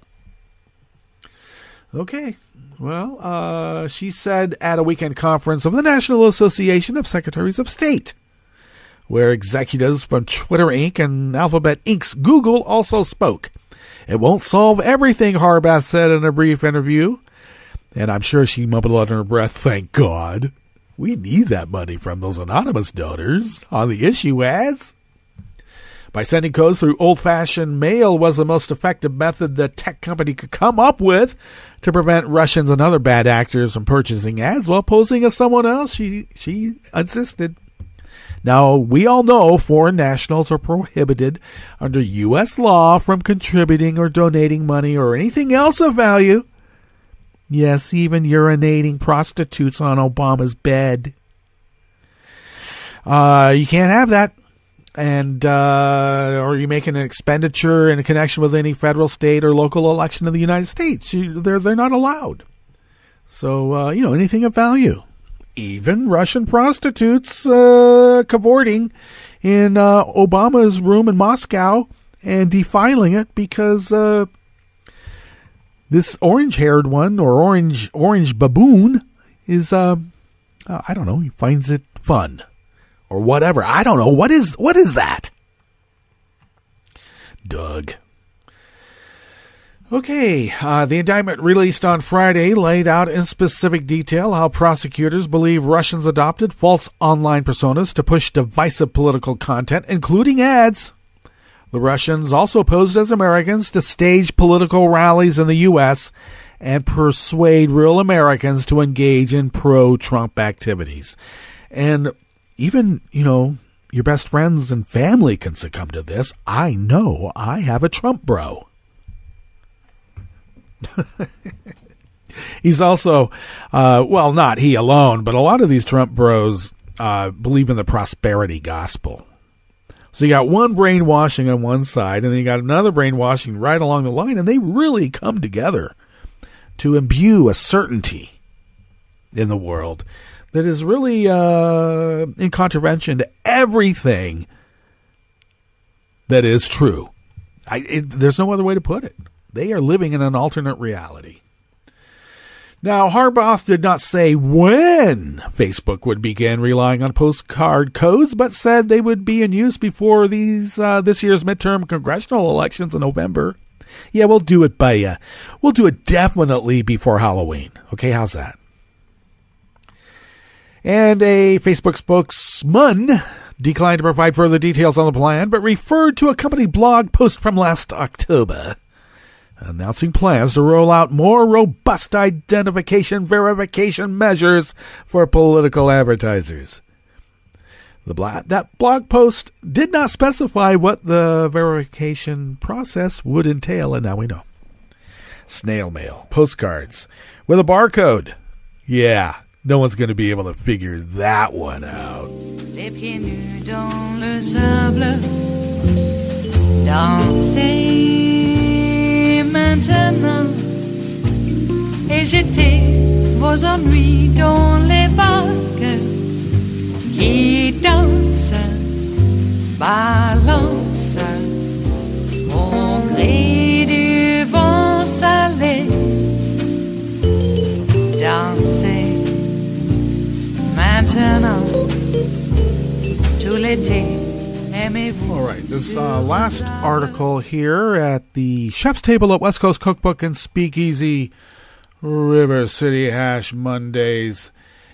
[SPEAKER 6] Okay. Well, she said at a weekend conference of the National Association of Secretaries of State, where executives from Twitter Inc. and Alphabet Inc.'s Google also spoke. It won't solve everything, Harbath said in a brief interview. And I'm sure she mumbled under her breath, thank God. We need that money from those anonymous donors on the issue ads. By sending codes through old-fashioned mail was the most effective method the tech company could come up with to prevent Russians and other bad actors from purchasing ads while posing as someone else, she insisted. Now, we all know foreign nationals are prohibited under U.S. law from contributing or donating money or anything else of value. Yes, even urinating prostitutes on Obama's bed. You can't have that. And or you make an expenditure in connection with any federal, state, or local election in the United States. They're not allowed. So, anything of value. Even Russian prostitutes cavorting in Obama's room in Moscow and defiling it because this orange-haired one or orange baboon is, I don't know, he finds it fun or whatever. I don't know. What is that? Doug. Okay, the indictment released on Friday laid out in specific detail how prosecutors believe Russians adopted false online personas to push divisive political content, including ads. The Russians also posed as Americans to stage political rallies in the U.S. and persuade real Americans to engage in pro-Trump activities. And even, your best friends and family can succumb to this. I know I have a Trump bro. He's also, not he alone, but a lot of these Trump bros believe in the prosperity gospel. So you got one brainwashing on one side, and then you got another brainwashing right along the line, and they really come together to imbue a certainty in the world that is really in contravention to everything that is true. There's no other way to put it. They are living in an alternate reality. Now, Harbaugh did not say when Facebook would begin relying on postcard codes, but said they would be in use before this year's midterm congressional elections in November. Yeah, we'll do it definitely before Halloween. Okay, how's that? And a Facebook spokesman declined to provide further details on the plan, but referred to a company blog post from last October, announcing plans to roll out more robust identification verification measures for political advertisers. That blog post did not specify what the verification process would entail, and now we know. Snail mail, postcards with a barcode. Yeah, no one's going to be able to figure that one out.
[SPEAKER 1] Les pieds nus dans le sable, dansez maintenant et jetez vos ennuis dans les vagues qui dansent, balancent au gré du vent salé. Dansez maintenant.
[SPEAKER 6] All right, this last article here at the chef's table at West Coast Cookbook and Speakeasy, River City Hash Mondays,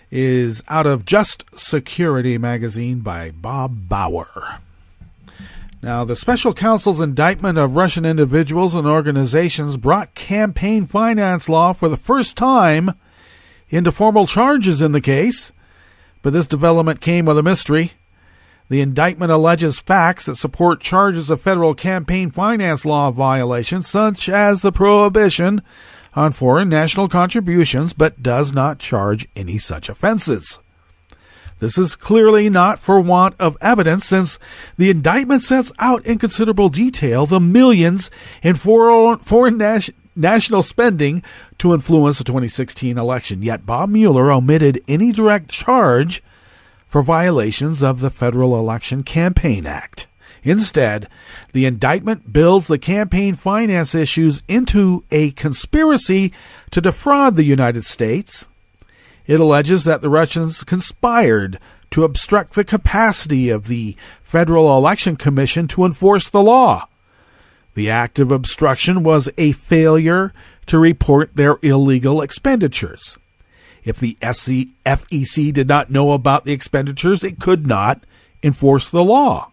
[SPEAKER 6] is out of Just Security magazine by Bob Bauer. Now, the special counsel's indictment of Russian individuals and organizations brought campaign finance law for the first time into formal charges in the case, but this development came with a mystery. The indictment alleges facts that support charges of federal campaign finance law violations, such as the prohibition on foreign national contributions, but does not charge any such offenses. This is clearly not for want of evidence, since the indictment sets out in considerable detail the millions in foreign national spending to influence the 2016 election. Yet Bob Mueller omitted any direct charge for violations of the Federal Election Campaign Act. Instead, the indictment builds the campaign finance issues into a conspiracy to defraud the United States. It alleges that the Russians conspired to obstruct the capacity of the Federal Election Commission to enforce the law. The act of obstruction was a failure to report their illegal expenditures. If the FEC did not know about the expenditures, it could not enforce the law.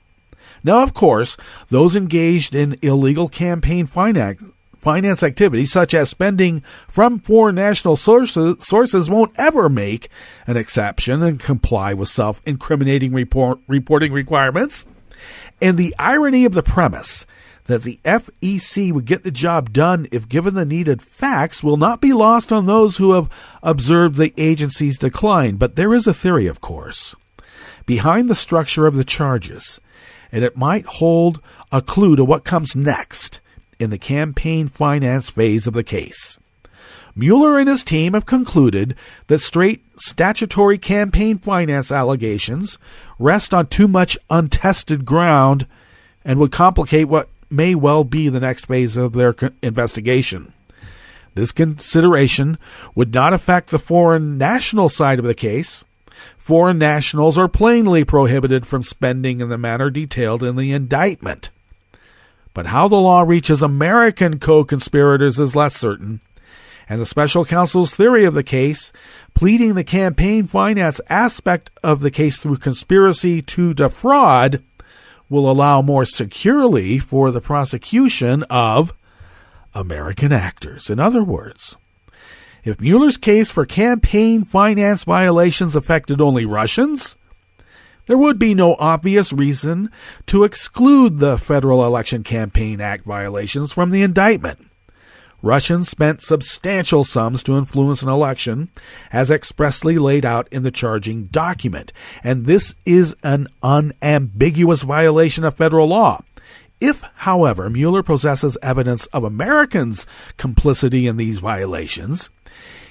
[SPEAKER 6] Now, of course, those engaged in illegal campaign finance activities, such as spending from foreign national sources, won't ever make an exception and comply with self-incriminating reporting requirements. And the irony of the premise that the FEC would get the job done if given the needed facts will not be lost on those who have observed the agency's decline. But there is a theory, of course, behind the structure of the charges, and it might hold a clue to what comes next in the campaign finance phase of the case. Mueller and his team have concluded that straight statutory campaign finance allegations rest on too much untested ground and would complicate what may well be the next phase of their investigation. This consideration would not affect the foreign national side of the case. Foreign nationals are plainly prohibited from spending in the manner detailed in the indictment. But how the law reaches American co-conspirators is less certain, and the special counsel's theory of the case, pleading the campaign finance aspect of the case through conspiracy to defraud, will allow more securely for the prosecution of American actors. In other words, if Mueller's case for campaign finance violations affected only Russians, there would be no obvious reason to exclude the Federal Election Campaign Act violations from the indictment. Russians spent substantial sums to influence an election, as expressly laid out in the charging document, and this is an unambiguous violation of federal law. If, however, Mueller possesses evidence of Americans' complicity in these violations,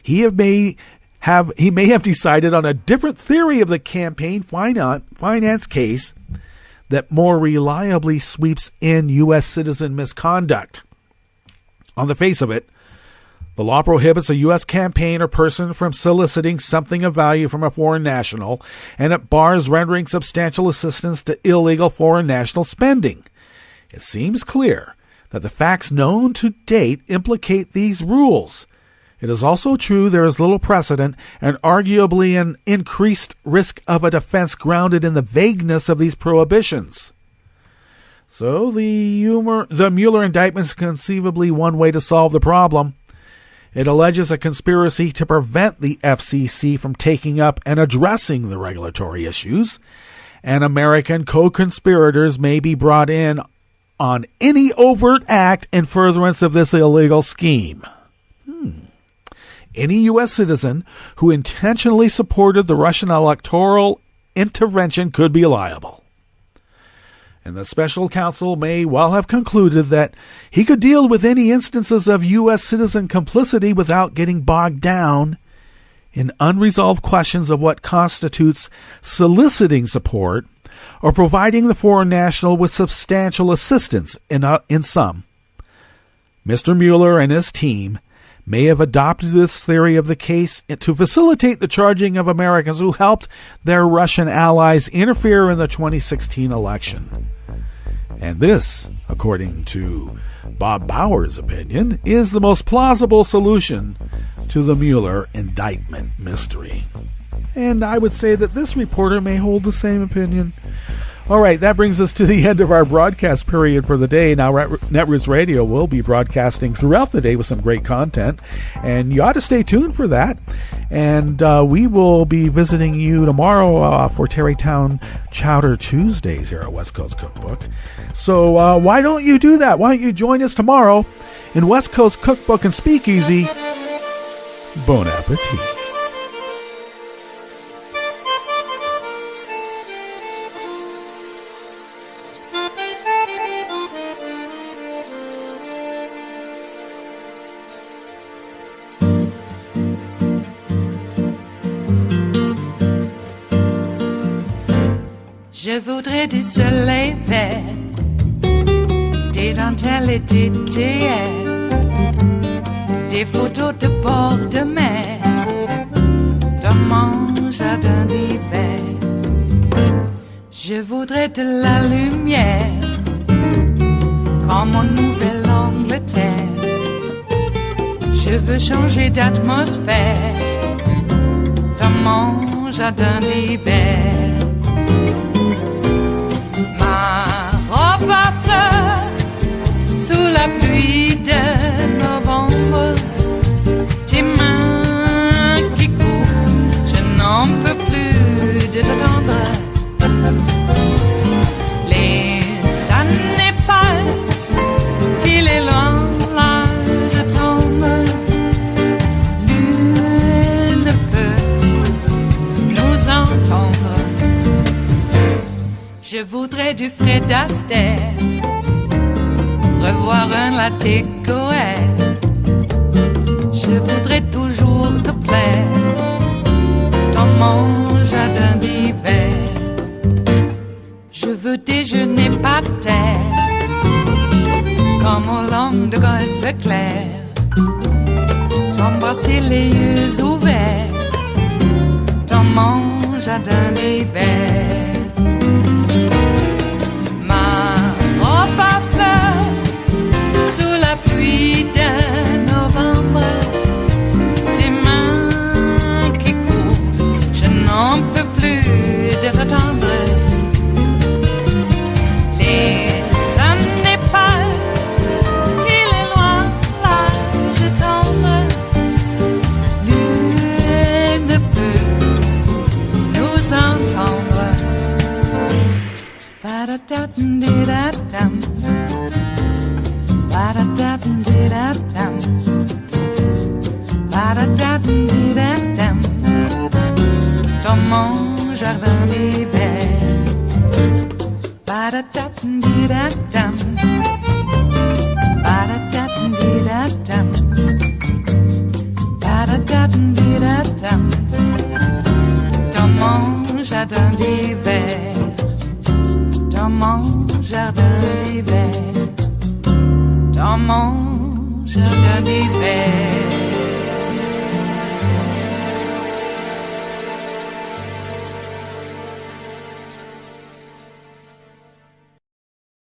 [SPEAKER 6] he may have decided on a different theory of the campaign finance case that more reliably sweeps in U.S. citizen misconduct. On the face of it, The law prohibits a U.S. campaign or person from soliciting something of value from a foreign national, and it bars rendering substantial assistance to illegal foreign national spending. It seems clear that the facts known to date implicate these rules. It is also true there is little precedent and arguably an increased risk of a defense grounded in the vagueness of these prohibitions. So the Mueller indictment is conceivably one way to solve the problem. It alleges a conspiracy to prevent the FCC from taking up and addressing the regulatory issues, and American co-conspirators may be brought in on any overt act in furtherance of this illegal scheme. Any U.S. citizen who intentionally supported the Russian electoral intervention could be liable. And the special counsel may well have concluded that he could deal with any instances of U.S. citizen complicity without getting bogged down in unresolved questions of what constitutes soliciting support or providing the foreign national with substantial assistance in sum. Mr. Mueller and his team may have adopted this theory of the case to facilitate the charging of Americans who helped their Russian allies interfere in the 2016 election. And this, according to Bob Bauer's opinion, is the most plausible solution to the Mueller indictment mystery. And I would say that this reporter may hold the same opinion. All right, that brings us to the end of our broadcast period for the day. Now, Netroots Radio will be broadcasting throughout the day with some great content, and you ought to stay tuned for that. And we will be visiting you tomorrow for Terrytown Chowder Tuesdays here at West Coast Cookbook. So why don't you do that? Why don't you join us tomorrow in West Coast Cookbook and Speakeasy? Bon appetit.
[SPEAKER 1] Je voudrais du soleil vert, des dentelles et des théières, des photos de bord de mer, dans mon jardin d'hiver. Je voudrais de la lumière, comme en Nouvelle-Angleterre. Je veux changer d'atmosphère, dans mon jardin d'hiver. Ma fleur sous la pluie de novembre, tes mains qui courent, je n'en peux plus de t'attendre. Les années passent, il est loin, là je tombe. Nul ne peut nous entendre. Je voudrais du Fred Astaire, revoir un latte Goël. Je voudrais toujours te plaire dans mon jardin d'hiver. Je veux déjeuner par terre, comme au long de golfe clair. T'embrasser les yeux ouverts dans mon jardin d'hiver. Sous la pluie de novembre, tes mains qui courent, je n'en peux plus de t'attendre. Les années passent, il est loin, là je tombe. Nul ne peut nous entendre. Ba-da-da-dum-di-da-dum. Ba-da-da-dum-di-da-dum. Ba-da-da-dum-di-da-dum. Dans mon jardin d'hiver. Ba-da-da-dum-di-da-dum. Ba-da-da-dum-di-da-dum. Ba-da-da-dum-di-da-dum. Dans mon jardin d'hiver. Dans mon jardin d'hiver. Dans mon jardin d'hiver.